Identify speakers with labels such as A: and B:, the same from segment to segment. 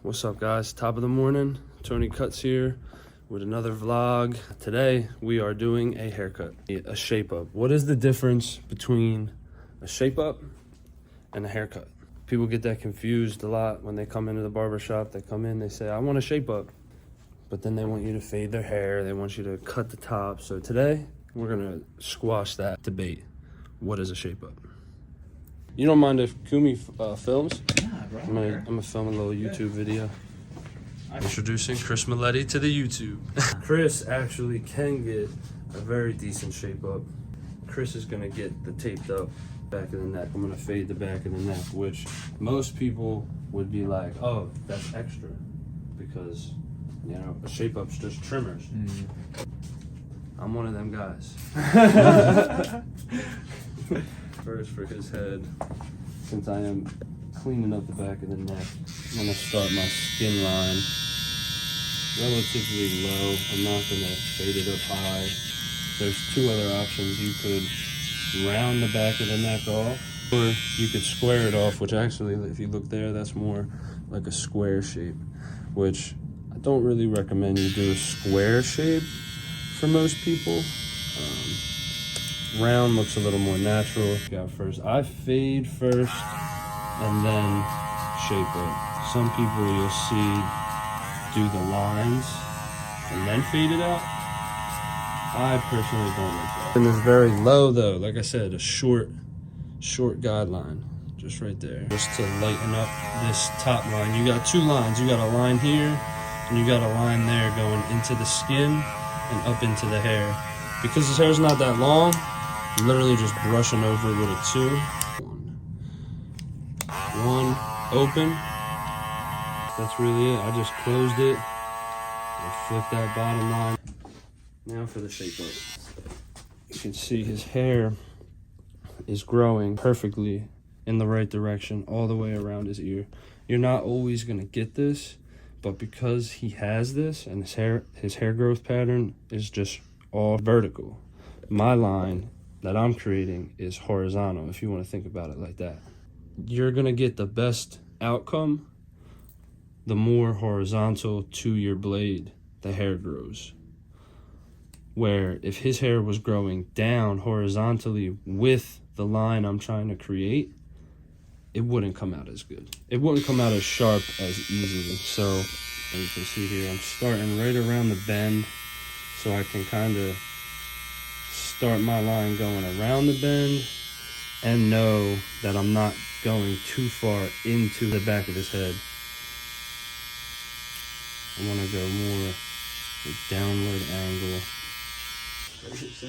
A: What's up, guys? Top of the morning. Tony Cuts here with another vlog. Today we are doing a haircut, a shape up. What is the difference between a shape up and a haircut? People get that confused a lot when they come into the barber shop. They come in, they say, I want a shape up, but then they want you to fade their hair. They want you to cut the top. So today we're gonna squash that debate. What is a shape up? You don't mind if Kumi films?
B: Yeah, bro.
A: I'm gonna film a little YouTube video. Introducing Chris Milletti to the YouTube. Chris actually can get a very decent shape up. Chris is gonna get the taped up back of the neck. I'm gonna fade the back of the neck, which most people would be like, oh, that's extra. Because, you know, a shape up's just trimmers. I'm one of them guys. First for his head, since I am cleaning up the back of the neck, I'm gonna start my skin line relatively low. I'm not gonna fade it up high. There's two other options. You could round the back of the neck off, or you could square it off, which actually, if you look there, that's more like a square shape, which I don't really recommend you do a square shape for most people. Round looks a little more natural. Got first, I fade first and then shape up. Some people you'll see do the lines and then fade it out. I personally don't like that. And it's very low though, like I said, a short guideline, just right there. Just to lighten up this top line. You got two lines. You got a line here and you got a line there going into the skin and up into the hair. Because his hair's not that long, I'm literally just brushing over with a 2. One, open. That's really it. I just closed it and flipped that bottom line. Now for the shape up. You can see his hair is growing perfectly in the right direction all the way around his ear. You're not always gonna get this, but because he has this and his hair growth pattern is just all vertical, my line that I'm creating is horizontal, if you want to think about it like that. You're gonna get the best outcome the more horizontal to your blade the hair grows. Where if his hair was growing down horizontally with the line I'm trying to create, it wouldn't come out as good. It wouldn't come out as sharp as easily. So, as you can see here, I'm starting right around the bend so I can kind of start my line going around the bend and know that I'm not going too far into the back of his head. I want to go more a downward angle.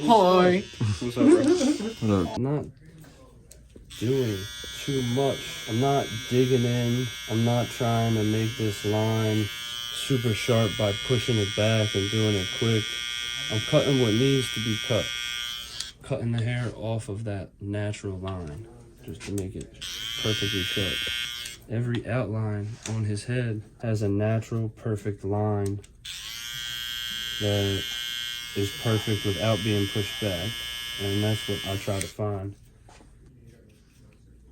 B: Hi.
A: What's up, bro? What up? I'm not doing too much. I'm not digging in. I'm not trying to make this line super sharp by pushing it back and doing it quick. I'm cutting what needs to be cut. Cutting the hair off of that natural line just to make it perfectly cut. Every outline on his head has a natural, perfect line that is perfect without being pushed back, and that's what I try to find.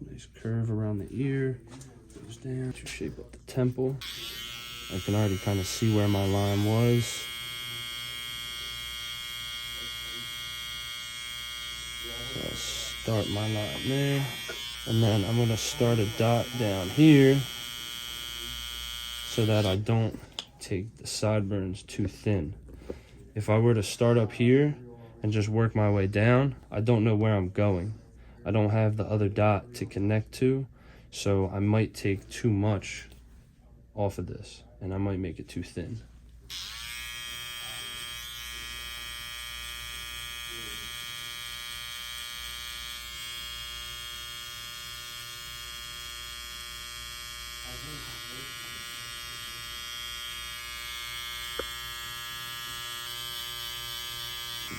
A: Nice curve around the ear, goes down to shape up the temple. I can already kind of see where my line was. So I'll start my line there, and then I'm gonna start a dot down here so that I don't take the sideburns too thin. If I were to start up here and just work my way down, I don't know where I'm going. I don't have the other dot to connect to, so I might take too much off of this, and I might make it too thin.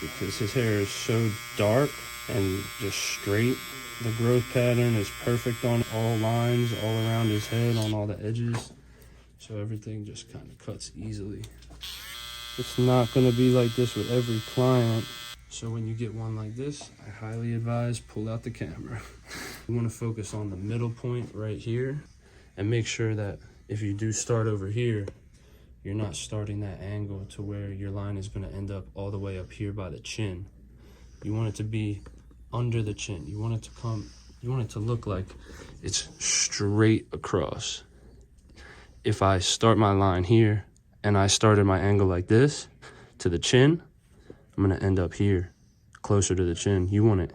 A: Because his hair is so dark and just straight, the growth pattern is perfect on all lines, all around his head, on all the edges. So everything just kind of cuts easily. It's not going to be like this with every client. So when you get one like this, I highly advise pull out the camera. You want to focus on the middle point right here and make sure that if you do start over here, you're not starting that angle to where your line is going to end up all the way up here by the chin. You want it to be under the chin. You want it to look like it's straight across. If I start my line here and I started my angle like this to the chin, I'm going to end up here, closer to the chin. You want it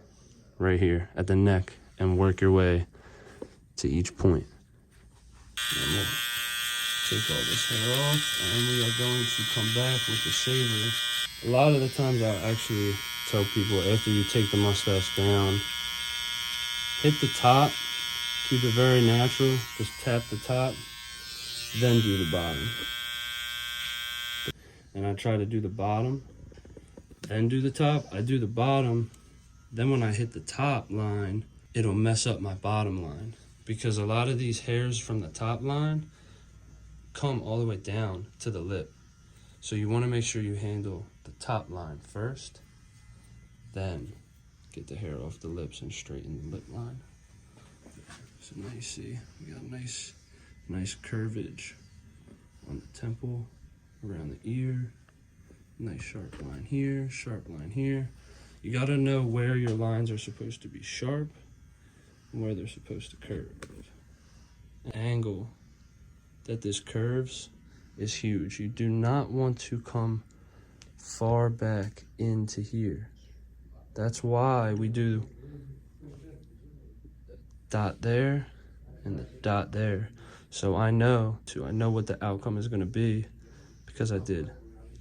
A: right here at the neck and work your way to each point. And we'll take all this hair off, and we are going to come back with the shaver. A lot of the times I actually tell people, after you take the mustache down, hit the top, keep it very natural, just tap the top, then do the bottom. And I try to do the bottom, then do the top. I do the bottom, then when I hit the top line, it'll mess up my bottom line, because a lot of these hairs from the top line come all the way down to the lip. So you want to make sure you handle the top line first, then get the hair off the lips and straighten the lip line. So now you see we got nice curvage on the temple, around the ear, nice sharp line here, sharp line here. You got to know where your lines are supposed to be sharp and where they're supposed to curve. The angle that this curves is huge. You do not want to come far back into here. That's why we do dot there and the dot there. So I know what the outcome is going to be, because I did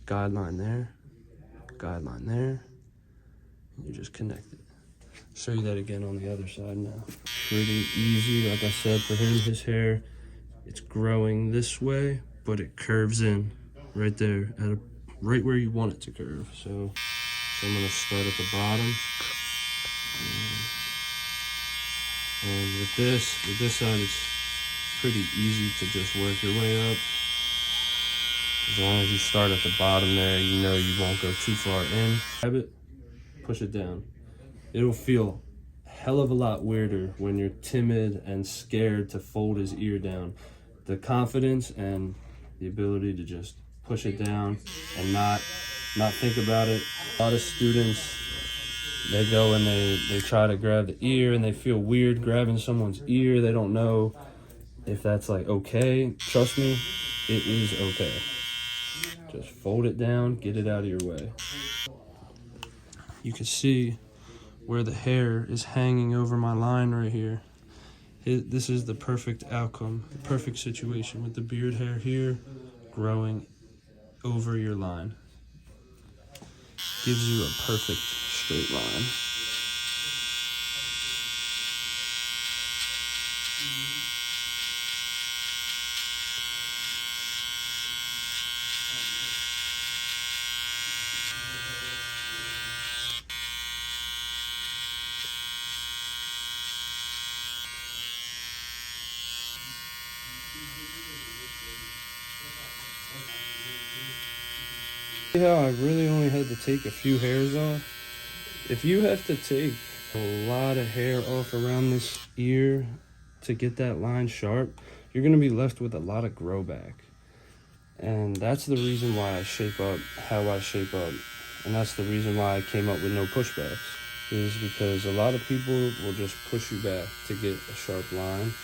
A: guideline there, and you just connect it. Show you that again on the other side now. Pretty easy. Like I said, for him, his hair, it's growing this way, but it curves in right there at right where you want it to curve. So I'm gonna start at the bottom, and with this side, it's pretty easy to just work your way up. As long as you start at the bottom there, you know you won't go too far in. Grab it, push it down. It'll feel a hell of a lot weirder when you're timid and scared to fold his ear down. The confidence and the ability to just push it down and not think about it. A lot of students, they go and they try to grab the ear and they feel weird grabbing someone's ear. They don't know if that's like okay. Trust me, it is okay. Just fold it down, get it out of your way. You can see where the hair is hanging over my line right here. This is the perfect outcome, the perfect situation with the beard hair here growing over your line. Gives you a perfect straight line. See how I really only had to take a few hairs off? If you have to take a lot of hair off around this ear to get that line sharp, you're going to be left with a lot of grow back. And that's the reason why I shape up how I shape up. And that's the reason why I came up with no pushbacks, is because a lot of people will just push you back to get a sharp line.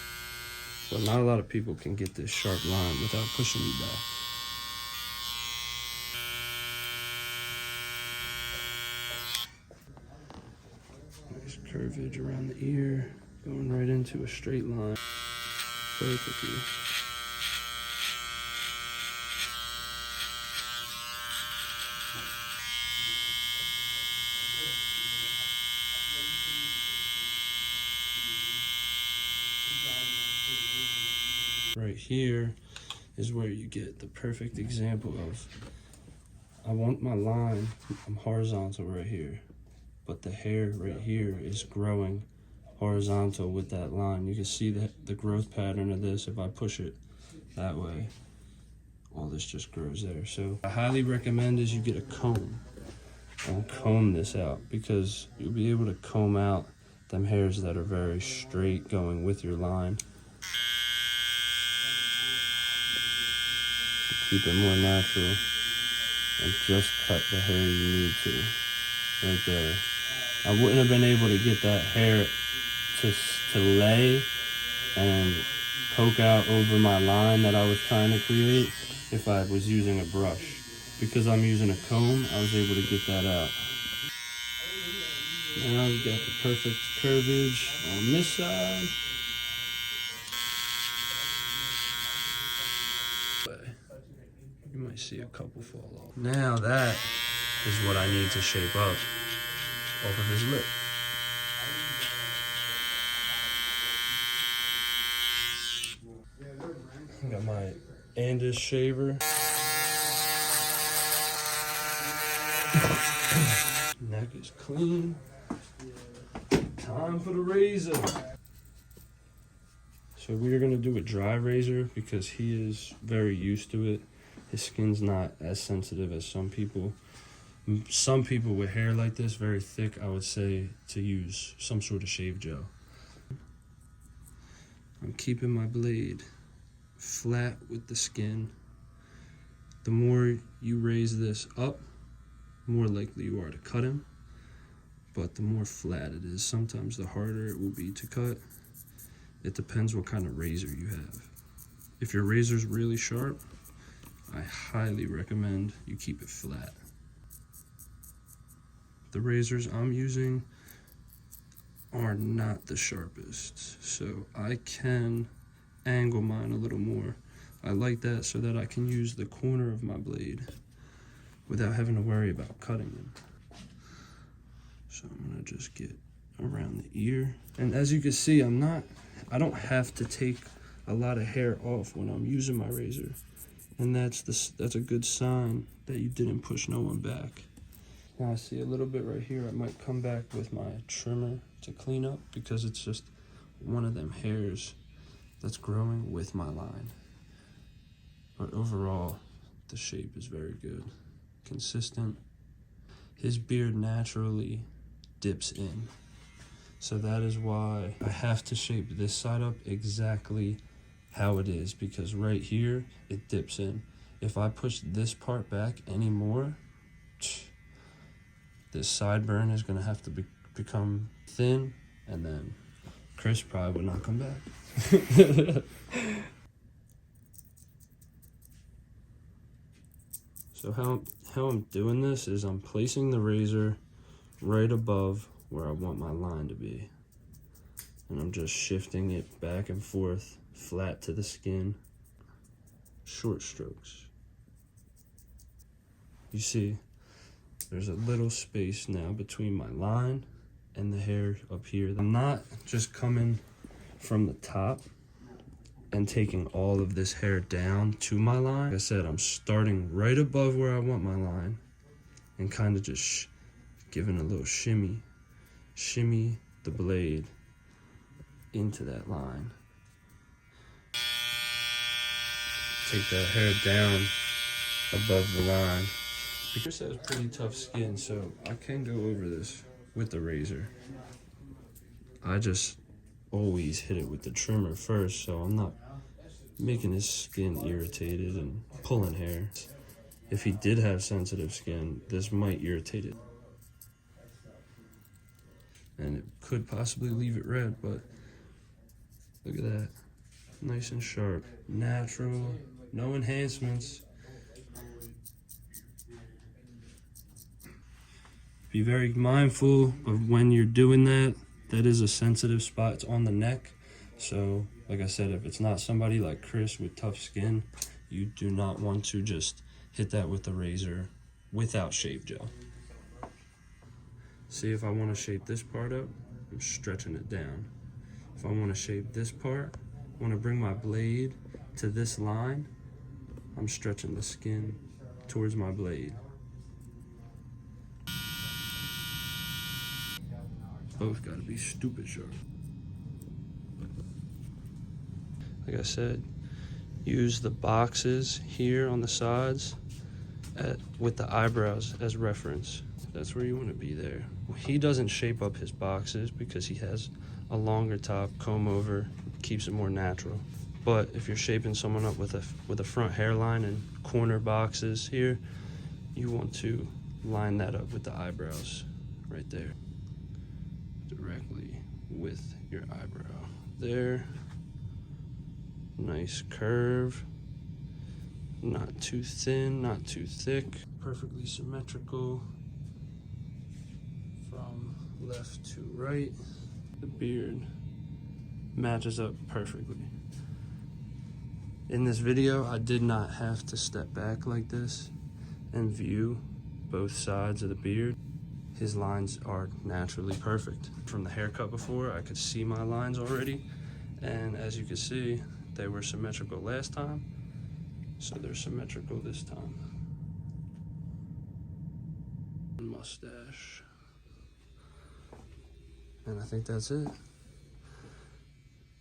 A: But not a lot of people can get this sharp line without pushing you back. Nice curvage around the ear, going right into a straight line perfectly. Right here is where you get the perfect example of, I want my line, I'm horizontal right here, but the hair right here is growing horizontal with that line. You can see the growth pattern of this. If I push it that way, all this just grows there. So I highly recommend is you get a comb and comb this out, because you'll be able to comb out them hairs that are very straight going with your line. keep it more natural, and just cut the hair you need to. Right there. I wouldn't have been able to get that hair to lay and poke out over my line that I was trying to create if I was using a brush. Because I'm using a comb, I was able to get that out. Now we got the perfect curvage on this side. You might see a couple fall off. Now that is what I need to shape up off of his lip. I got my Andis shaver. Neck is clean. Time for the razor. So we are gonna do a dry razor because he is very used to it. His skin's not as sensitive as some people. Some people with hair like this, very thick, I would say to use some sort of shave gel. I'm keeping my blade flat with the skin. The more you raise this up, more likely you are to cut him. But the more flat it is, sometimes the harder it will be to cut. It depends what kind of razor you have. If your razor's really sharp, I highly recommend you keep it flat. The razors I'm using are not the sharpest, so I can angle mine a little more. I like that so that I can use the corner of my blade without having to worry about cutting them. So I'm gonna just get around the ear. And as you can see, I don't have to take a lot of hair off when I'm using my razor. And that's a good sign that you didn't push no one back. Now I see a little bit right here. I might come back with my trimmer to clean up because it's just one of them hairs that's growing with my line. But overall, the shape is very good. Consistent. His beard naturally dips in. So that is why I have to shape this side up exactly how it is, because right here, it dips in. If I push this part back anymore, this sideburn is gonna have to become thin, and then Chris probably would not come back. So how I'm doing this is I'm placing the razor right above where I want my line to be. And I'm just shifting it back and forth, flat to the skin, short strokes. You see, there's a little space now between my line and the hair up here. I'm not just coming from the top and taking all of this hair down to my line. Like I said, I'm starting right above where I want my line and kind of just giving a little shimmy the blade into that line. Take that hair down above the line. Chris has pretty tough skin, so I can go over this with the razor. I just always hit it with the trimmer first, so I'm not making his skin irritated and pulling hair. If he did have sensitive skin, this might irritate it. And it could possibly leave it red, but look at that. Nice and sharp. Natural, no enhancements. Be very mindful of when you're doing that. That is a sensitive spot. It's on the neck. So, like I said, if it's not somebody like Chris with tough skin, you do not want to just hit that with the razor without shave gel. See, if I want to shape this part up, I'm stretching it down. If I want to shape this part, I want to bring my blade to this line, I'm stretching the skin towards my blade. Both gotta be stupid sharp. Like I said, use the boxes here on the sides with the eyebrows as reference. That's where you want to be there. He doesn't shape up his boxes because he has a longer top, comb over, keeps it more natural. But if you're shaping someone up with a front hairline and corner boxes here, you want to line that up with the eyebrows right there, directly with your eyebrow. There, nice curve, not too thin, not too thick, perfectly symmetrical from left to right. The beard matches up perfectly. In this video, I did not have to step back like this and view both sides of the beard. His lines are naturally perfect. From the haircut before, I could see my lines already, and as you can see, they were symmetrical last time, so they're symmetrical this time. Mustache. And I think that's it.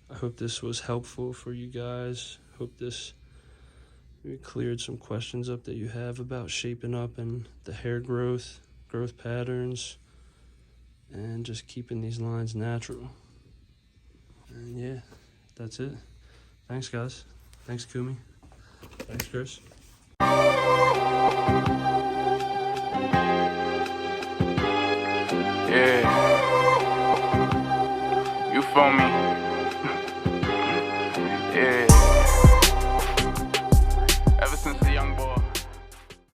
A: I hope this was helpful for you guys. Hope this cleared some questions up that you have about shaping up and the hair growth patterns, and just keeping these lines natural. And yeah, that's it. Thanks, guys. Thanks, Kumi. Thanks, Chris.
B: Yeah. You feel me?